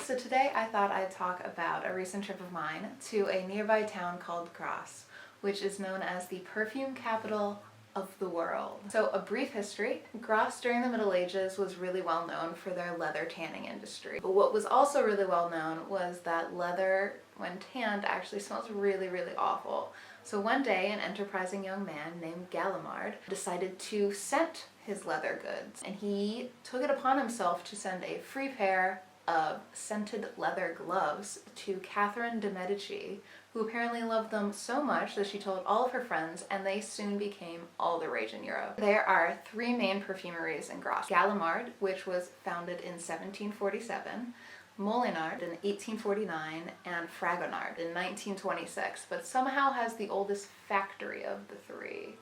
So today I thought I'd talk about a recent trip of mine to a nearby town called Grasse, which is known as the perfume capital of the world. So a brief history, Grasse during the Middle Ages was really well known for their leather tanning industry. But what was also really well known was that leather, when tanned, actually smells really, really awful. So one day an enterprising young man named Gallimard decided to scent his leather goods, and he took it upon himself to send a free pair of scented leather gloves to Catherine de' Medici, who apparently loved them so much that she told all of her friends, and they soon became all the rage in Europe. There are three main perfumeries in Grasse. Gallimard, which was founded in 1747, Molinard in 1849, and Fragonard in 1926, but somehow has the oldest factory of the three.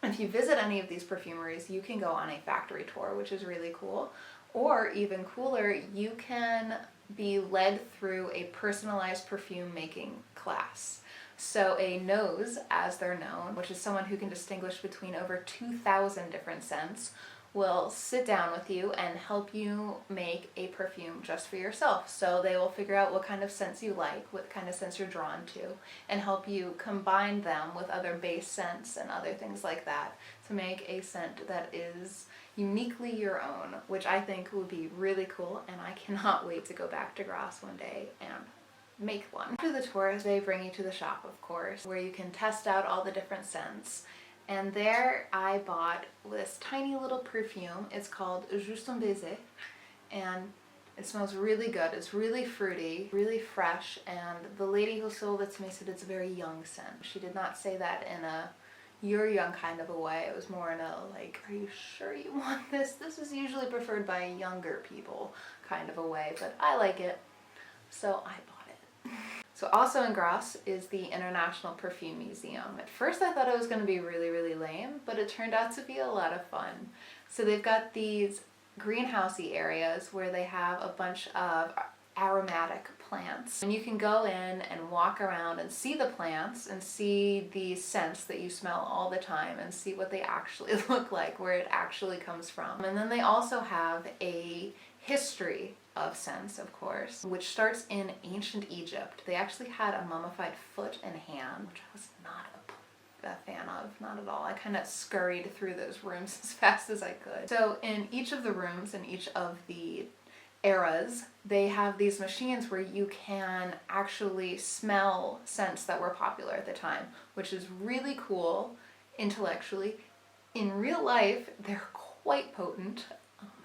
If you visit any of these perfumeries, you can go on a factory tour, which is really cool. Or even cooler, you can be led through a personalized perfume making class. So a nose, as they're known, which is someone who can distinguish between over 2,000 different scents, will sit down with you and help you make a perfume just for yourself. So they will figure out what kind of scents you like, what kind of scents you're drawn to, and help you combine them with other base scents and other things like that to make a scent that is uniquely your own, which I think would be really cool, and I cannot wait to go back to Grasse one day and make one. After the tour, they bring you to the shop, of course, where you can test out all the different scents. And there I bought this tiny little perfume. It's called Juste un baiser, and it smells really good. It's really fruity, really fresh, and the lady who sold it to me said it's a very young scent. She did not say that in a "you're young" kind of a way. It was more in a like, "are you sure you want this? This is usually preferred by younger people" kind of a way, but I like it, so I bought it. So also in Grasse is the International Perfume Museum. At first I thought it was going to be really, really lame, but it turned out to be a lot of fun. So they've got these greenhousey areas where they have a bunch of aromatic plants. And you can go in and walk around and see the plants and see the scents that you smell all the time and see what they actually look like, where it actually comes from. And then they also have a history of scents, of course, which starts in ancient Egypt. They actually had a mummified foot and hand, which I was not a fan of, not at all. I kind of scurried through those rooms as fast as I could. So in each of the rooms, in each of the eras, they have these machines where you can actually smell scents that were popular at the time, which is really cool intellectually. In real life, they're quite potent.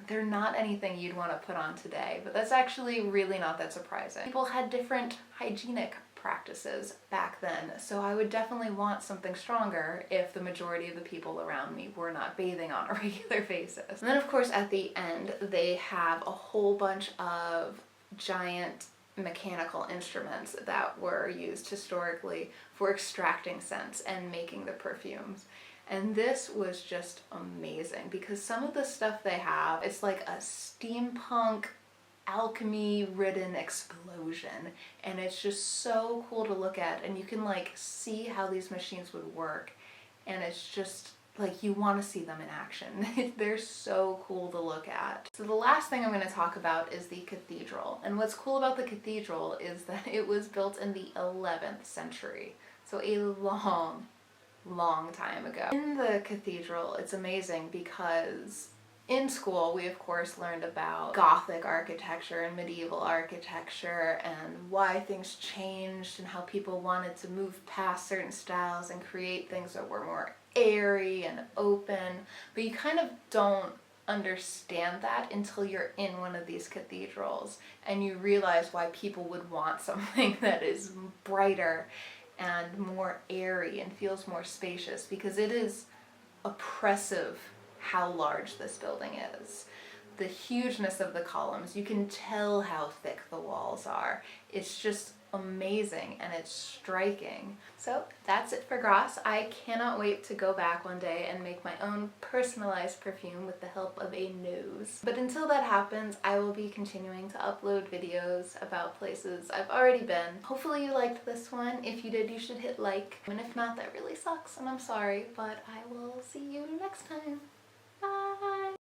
They're not anything you'd want to put on today, but that's actually really not that surprising. People had different hygienic practices back then, so I would definitely want something stronger if the majority of the people around me were not bathing on a regular basis. And then of course at the end they have a whole bunch of giant mechanical instruments that were used historically for extracting scents and making the perfumes. And this was just amazing because some of the stuff they have, it's like a steampunk alchemy-ridden explosion, and it's just so cool to look at, and you can like see how these machines would work, and it's just like you want to see them in action. They're so cool to look at. So the last thing I'm going to talk about is the cathedral, and what's cool about the cathedral is that it was built in the 11th century, so a long time ago. In the cathedral, it's amazing because in school we of course learned about Gothic architecture and medieval architecture and why things changed and how people wanted to move past certain styles and create things that were more airy and open, but you kind of don't understand that until you're in one of these cathedrals and you realize why people would want something that is brighter and more airy and feels more spacious, because it is oppressive how large this building is. The hugeness of the columns, you can tell how thick the walls are. It's just amazing and it's striking. So that's it for Grasse. I cannot wait to go back one day and make my own personalized perfume with the help of a nose. But until that happens, I will be continuing to upload videos about places I've already been. Hopefully you liked this one. If you did, you should hit like. And if not, that really sucks and I'm sorry, but I will see you next time. Bye!